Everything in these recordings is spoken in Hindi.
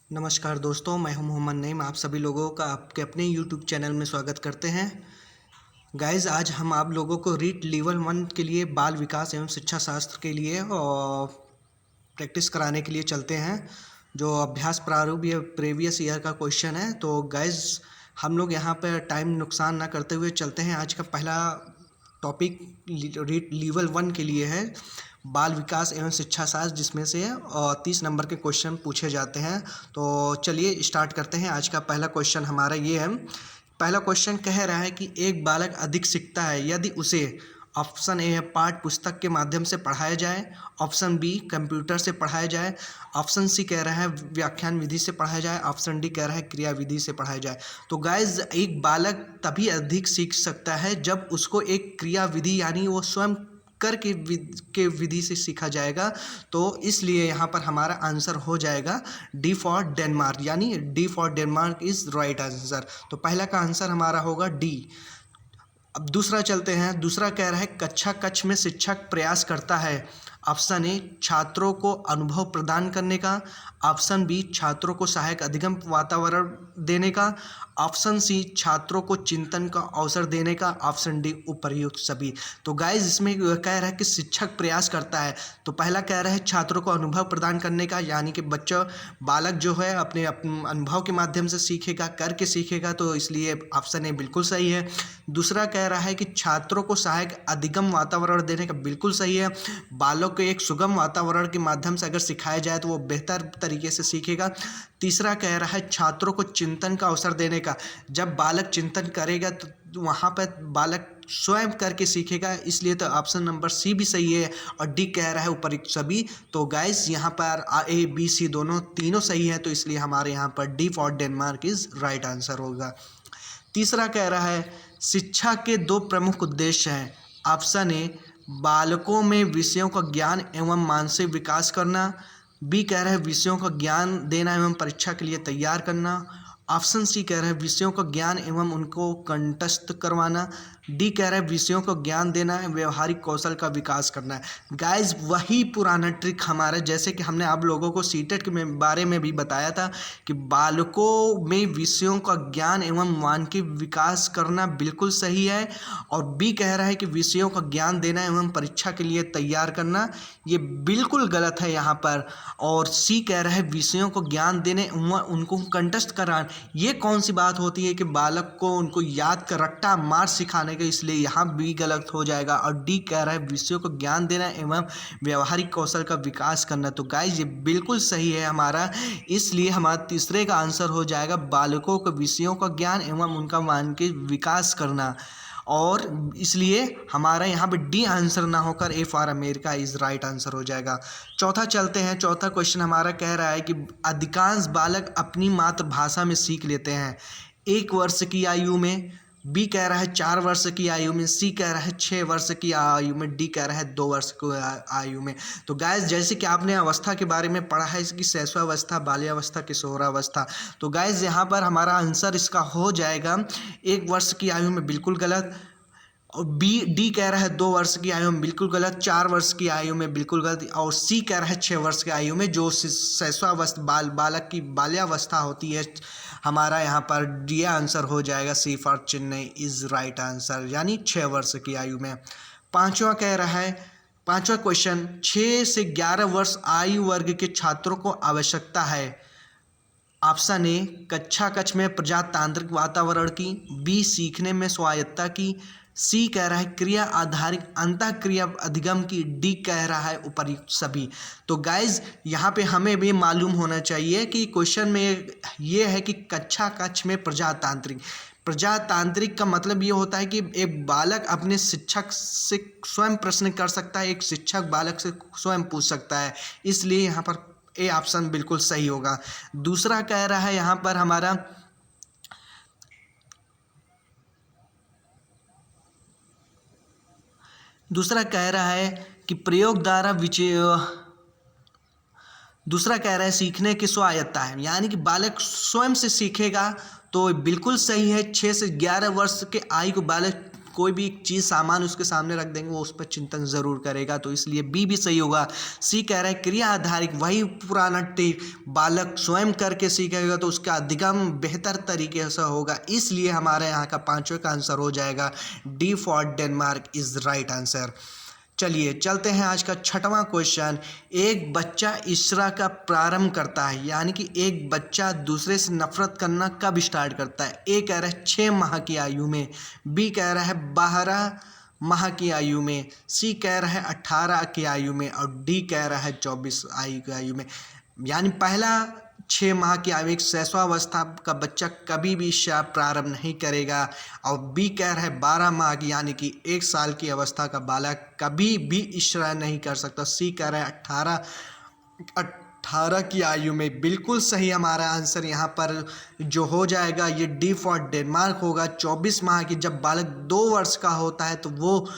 नमस्कार दोस्तों, मैं हूं मोहम्मद नईम। आप सभी लोगों का आपके अपने यूट्यूब चैनल में स्वागत करते हैं। गाइस, आज हम आप लोगों को रीट लेवल 1 के लिए बाल विकास एवं शिक्षा शास्त्र के लिए और प्रैक्टिस कराने के लिए चलते हैं। जो अभ्यास प्रारूप या प्रीवियस ईयर का क्वेश्चन है। तो गाइस, हम लोग यहाँ पर टाइम नुकसान ना करते हुए चलते हैं। आज का पहला टॉपिक रीट लेवल 1 के लिए है, बाल विकास एवं शिक्षा शास्त्र, जिसमें से 30 नंबर के क्वेश्चन पूछे जाते हैं। तो चलिए स्टार्ट करते हैं। आज का पहला क्वेश्चन हमारा ये है। पहला क्वेश्चन कह रहा है कि एक बालक अधिक सीखता है यदि उसे ऑप्शन ए है पाठ्य पुस्तक के माध्यम से पढ़ाया जाए, ऑप्शन बी कंप्यूटर से पढ़ाया जाए, ऑप्शन सी कह रहा है व्याख्यान विधि से पढ़ाया जाए, ऑप्शन डी कह रहा है क्रिया विधि से पढ़ाया जाए। तो गाइज, एक बालक तभी अधिक सीख सकता है जब उसको एक क्रिया विधि यानी वो स्वयं कर के विधि से सीखा जाएगा। तो इसलिए यहाँ पर हमारा आंसर हो जाएगा डी फॉर डेनमार्क, यानी D for Denmark is right answer. तो पहला का आंसर हमारा होगा डी। अब दूसरा चलते हैं। दूसरा कह रहा है कक्षा कक्ष में शिक्षक प्रयास करता है। ऑप्शन ए छात्रों को अनुभव प्रदान करने का, ऑप्शन बी छात्रों को सहायक अधिगम वातावरण देने का, ऑप्शन सी छात्रों को चिंतन का अवसर देने का, ऑप्शन डी उपर्युक्त सभी। तो गाइज, इसमें कह रहा है कि शिक्षक प्रयास करता है। तो पहला कह रहा है छात्रों को अनुभव प्रदान करने का, यानी कि बच्चा बालक जो है अपने अनुभव के माध्यम से सीखेगा, करके सीखेगा। तो इसलिए ऑप्शन ए बिल्कुल सही है। दूसरा कह रहा है कि छात्रों को सहायक अधिगम वातावरण देने का, बिल्कुल सही है। बालक को एक सुगम वातावरण के माध्यम से अगर सिखाया जाए तो वो बेहतर तरीके से सीखेगा। तीसरा कह रहा है छात्रों को चिंतन का अवसर देने का। जब बालक चिंतन करेगा तो वहाँ पर बालक स्वयं करके सीखेगा, इसलिए तो ऑप्शन नंबर सी भी सही है। और डी कह रहा है उपर्युक्त सभी। तो गाइस, यहाँ पर ए बी सी तीनों सही है। तो इसलिए हमारे यहाँ पर D for Denmark is right answer होगा। तीसरा कह रहा है शिक्षा के दो प्रमुख उद्देश्य हैं। ऑप्शन ए बालकों में विषयों का ज्ञान एवं मानसिक विकास करना, बी कह रहा है विषयों का ज्ञान देना एवं परीक्षा के लिए तैयार करना, ऑप्शन सी कह रहा है विषयों का ज्ञान एवं उनको कंठस्थ करवाना, डी कह रहा है विषयों को ज्ञान देना है, व्यवहारिक कौशल का विकास करना है। गाइस, वही पुराना ट्रिक हमारा, जैसे कि हमने आप लोगों को सीटेट के बारे में भी बताया था कि बालकों में विषयों का ज्ञान एवं मानसिक विकास करना बिल्कुल सही है। और बी कह रहा है कि विषयों का ज्ञान देना एवं परीक्षा के लिए तैयार करना, ये बिल्कुल गलत है यहाँ पर। और सी कह रहा है विषयों को ज्ञान देने एवं उनको कंठस्थ कराना। ये कौन सी बात होती है कि बालक को उनको याद कर रट्टा मार सिखाने का, इसलिए यहाँ भी गलत हो जाएगा। और डी कह रहा है विषयों को ज्ञान देना एवं व्यवहारिक कौशल का विकास करना। तो गाइस, ये बिल्कुल सही है हमारा, इसलिए हमारा तीसरे का आंसर हो जाएगा बालकों को विषयों का ज्ञान एवं उनका मानसिक विकास करना। और इसलिए हमारा यहाँ पे डी आंसर ना होकर ए for America is right answer हो जाएगा। चौथा चलते हैं। चौथा क्वेश्चन हमारा कह रहा है कि अधिकांश बालक अपनी मातृभाषा में सीख लेते हैं 1 वर्ष की आयु में, बी कह रहा है 4 वर्ष की आयु में, सी कह रहा है 6 वर्ष की आयु में, डी कह रहा है 2 वर्ष की आयु में। तो गाइस, जैसे कि आपने अवस्था के बारे में पढ़ा है इसकी शैशवावस्था, बाल्यावस्था, किशोरावस्था। तो गाइस, यहाँ पर हमारा आंसर इसका हो जाएगा 1 वर्ष की आयु में, बिल्कुल गलत। और डी कह रहा है 2 वर्ष की आयु में, बिल्कुल गलत। 4 वर्ष की आयु में, बिल्कुल गलत। और सी कह रहा है 6 वर्ष की आयु में, जो शैशवावस्था बालक की बाल्यावस्था होती है। हमारा यहाँ पर डी आंसर हो जाएगा C for Chennai is right answer, यानी 6 वर्ष की आयु में। पांचवा कह रहा है, पांचवा क्वेश्चन 6 से 11 वर्ष आयु वर्ग के छात्रों को आवश्यकता है। ऑप्शन ए कक्षा कक्ष में प्रजातांत्रिक वातावरण की, बी सीखने में स्वायत्तता की, सी कह रहा है क्रिया आधारित अंतःक्रिया अधिगम की, डी कह रहा है उपर्युक्त सभी। तो गाइज, यहाँ पे हमें भी मालूम होना चाहिए कि क्वेश्चन में ये है कि कक्षा कक्ष में प्रजातांत्रिक का मतलब ये होता है कि एक बालक अपने शिक्षक से स्वयं प्रश्न कर सकता है, एक शिक्षक बालक से स्वयं पूछ सकता है, इसलिए यहाँ पर ए ऑप्शन बिल्कुल सही होगा। दूसरा कह रहा है यहाँ पर हमारा दूसरा कह रहा है कि प्रयोग द्वारा दूसरा कह रहा है सीखने की स्वायत्तता है, यानी कि बालक स्वयं से सीखेगा। तो बिल्कुल सही है, 6 से 11 वर्ष के आयु को बालक कोई भी चीज़ सामान उसके सामने रख देंगे वो उस पर चिंतन ज़रूर करेगा, तो इसलिए बी भी सही होगा। सी कह रहा है क्रिया आधारित, वही पुराना बालक स्वयं करके सीखेगा तो उसका अधिगम बेहतर तरीके से होगा, इसलिए हमारे यहाँ का पांचवें का आंसर हो जाएगा D for Denmark is right answer. चलिए चलते हैं आज का छठवां क्वेश्चन। एक बच्चा ईर्ष्या का प्रारंभ करता है, यानी कि एक बच्चा दूसरे से नफरत करना कब स्टार्ट करता है? ए कह रहा है 6 माह की आयु में, बी कह रहा है 12 माह की आयु में, सी कह रहा है 18 की आयु में और डी कह रहा है 24 की आयु में। यानी पहला 6 माह की आयु, एक शैशवावस्था का बच्चा कभी भी ईर्ष्या प्रारंभ नहीं करेगा, और बी कह रहा है 12 माह की यानी कि 1 साल की अवस्था का बालक कभी भी ईर्ष्या नहीं कर सकता। सी कह रहा है 18 की आयु में। बिल्कुल सही हमारा आंसर यहाँ पर जो हो जाएगा ये डी फॉर डेनमार्क होगा। 24 माह की जब बालक 2 वर्ष का होता है तो वो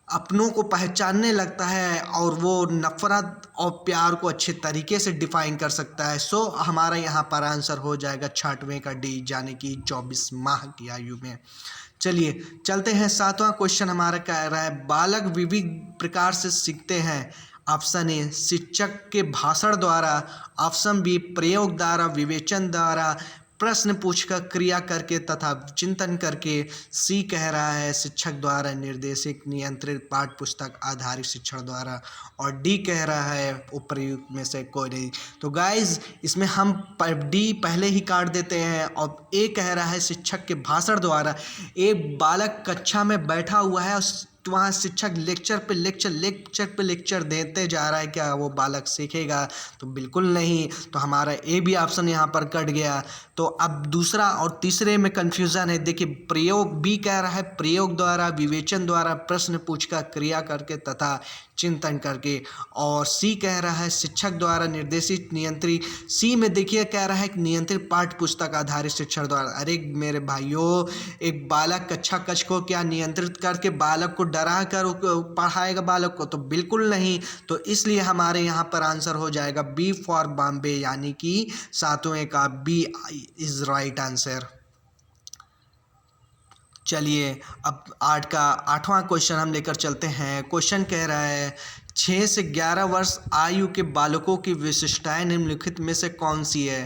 अपनों को पहचानने लगता है और वो नफ़रत और प्यार को अच्छे तरीके से डिफाइन कर सकता है। सो हमारा यहाँ पर आंसर हो जाएगा 6वें का डी, यानी कि 24 माह की आयु में। चलिए चलते हैं 7वां क्वेश्चन हमारा कह रहा है बालक विविध प्रकार से सीखते हैं। ऑप्शन ए शिक्षक के भाषण द्वारा, ऑप्शन बी प्रयोग द्वारा, विवेचन द्वारा, प्रश्न पूछकर, क्रिया करके तथा चिंतन करके, सी कह रहा है शिक्षक द्वारा निर्देशित नियंत्रित पाठ्य पुस्तक आधारित शिक्षण द्वारा, और डी कह रहा है उपर्युक्त में से कोई नहीं। तो गाइज इसमें हम डी पहले ही काट देते हैं और ए कह रहा है शिक्षक के भाषण द्वारा। एक बालक कक्षा में बैठा हुआ है तो वहाँ शिक्षक लेक्चर पे लेक्चर देते जा रहा है, क्या वो बालक सीखेगा? तो बिल्कुल नहीं। तो हमारा ए भी ऑप्शन यहाँ पर कट गया। तो अब दूसरा और तीसरे में कन्फ्यूज़न है। देखिए प्रयोग, बी कह रहा है प्रयोग द्वारा, विवेचन द्वारा, प्रश्न पूछकर, क्रिया करके तथा चिंतन करके, और सी कह रहा है शिक्षक द्वारा निर्देशित नियंत्रित। सी में देखिए कह रहा है कि नियंत्रित पाठ्य पुस्तक आधारित शिक्षण द्वारा। अरे मेरे भाइयों, एक बालक कक्ष को क्या नियंत्रित करके बालक को डरा कर पढ़ाएगा बालक को? तो बिल्कुल नहीं। तो इसलिए हमारे यहाँ पर आंसर हो जाएगा बी फॉर बॉम्बे, यानी कि 7वें का बी इज राइट आंसर। चलिए अब 8वां क्वेश्चन हम लेकर चलते हैं। क्वेश्चन कह रहा है 6 से 11 वर्ष आयु के बालकों की विशिष्टताएं निम्नलिखित में से कौन सी है?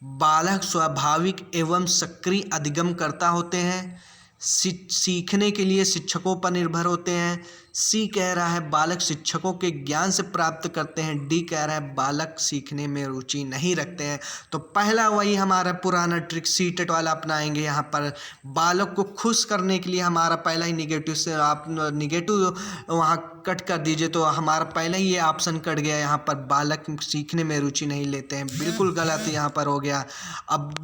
बालक स्वाभाविक एवं सक्रिय अधिगम करता होते हैं, सीखने के लिए शिक्षकों पर निर्भर होते हैं, सी कह रहा है बालक शिक्षकों के ज्ञान से प्राप्त करते हैं, डी कह रहा है बालक सीखने में रुचि नहीं रखते हैं। तो पहला वही हमारा पुराना ट्रिक सी टेट वाला अपनाएंगे। यहाँ पर बालक को खुश करने के लिए हमारा पहला ही निगेटिव से आप निगेटिव वहाँ कट कर दीजिए, तो हमारा पहले ही ये ऑप्शन कट गया। यहाँ पर बालक सीखने में रुचि नहीं लेते हैं, बिल्कुल गलत यहाँ पर हो गया। अब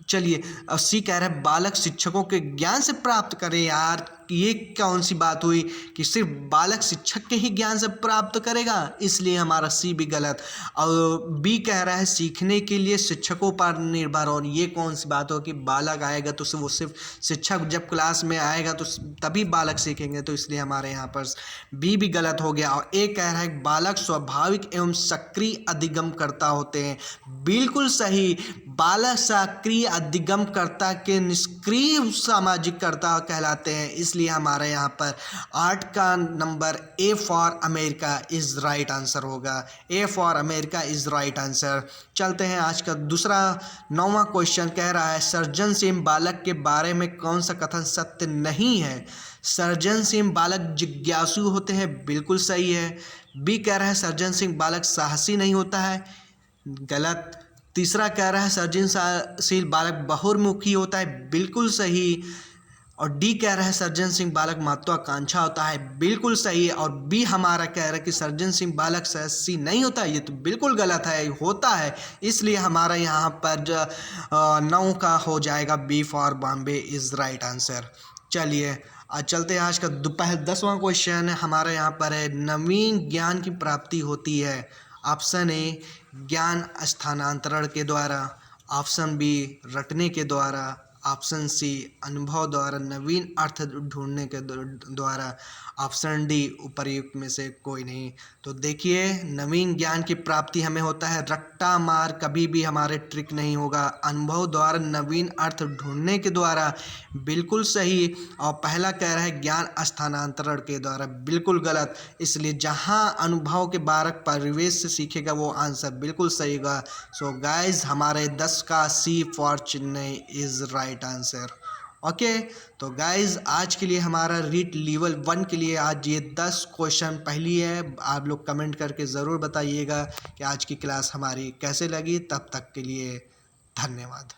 चलिए सी कह रहा है बालक शिक्षकों के ज्ञान से प्राप्त करे। यार ये कौन सी बात हुई कि सिर्फ बालक शिक्षक के ही ज्ञान से प्राप्त करेगा? इसलिए हमारा सी भी गलत। और बी कह रहा है सीखने के लिए शिक्षकों पर निर्भर, और ये कौन सी बात हो कि बालक आएगा तो वो सिर्फ शिक्षक जब क्लास में आएगा तो तभी बालक सीखेंगे? तो इसलिए हमारे यहाँ पर बी भी गलत हो गया। और ए कह रहा है बालक स्वाभाविक एवं सक्रिय अधिगम करता होते हैं। बिल्कुल सही। बालक सक्रिय अधिगमकर्ता के निष्क्रिय सामाजिक कर्ता कहलाते हैं। इसलिए हमारे यहाँ पर 8 का number A for America is right answer होगा। A for America is right answer. चलते हैं आज का दूसरा 9वां क्वेश्चन कह रहा है सर्जनशील बालक के बारे में कौन सा कथन सत्य नहीं है? सर्जनशील बालक जिज्ञासु होते हैं, बिल्कुल सही है। बी कह रहा है सर्जनशील बालक साहसी नहीं होता है, गलत। तीसरा कह रहा है सर्जनशील बालक बहुमुखी होता है, बिल्कुल सही। और डी कह रहा है सर्जनशील बालक महत्वाकांक्षा होता है, बिल्कुल सही। और बी हमारा कह रहा है कि सर्जनशील बालक साहसी नहीं होता है, ये तो बिल्कुल गलत है, होता है। इसलिए हमारा यहाँ पर 9 का हो जाएगा B for Bombay is right answer. चलिए आज चलते हैं आज का दोपहर 10वां क्वेश्चन हमारे यहाँ पर है नवीन ज्ञान की प्राप्ति होती है। ऑप्शन ए ज्ञान स्थानांतरण के द्वारा, ऑप्शन बी रटने के द्वारा, ऑप्शन सी अनुभव द्वारा नवीन अर्थ ढूंढने के द्वारा, ऑप्शन डी उपर्युक्त में से कोई नहीं। तो देखिए, नवीन ज्ञान की प्राप्ति हमें होता है रट्टा मार, कभी भी हमारे ट्रिक नहीं होगा। अनुभव द्वारा नवीन अर्थ ढूंढने के द्वारा, बिल्कुल सही। और पहला कह रहा है ज्ञान स्थानांतरण के द्वारा, बिल्कुल गलत। इसलिए जहां अनुभव के बारक परिवेश से सीखेगा वो आंसर बिल्कुल सही होगा। सो गाइज, हमारे 10 का C for Chennai is right answer. Okay, तो गाइज आज के लिए हमारा रीट लेवल 1 के लिए आज ये 10 क्वेश्चन पहली है। आप लोग कमेंट करके ज़रूर बताइएगा कि आज की क्लास हमारी कैसे लगी। तब तक के लिए धन्यवाद।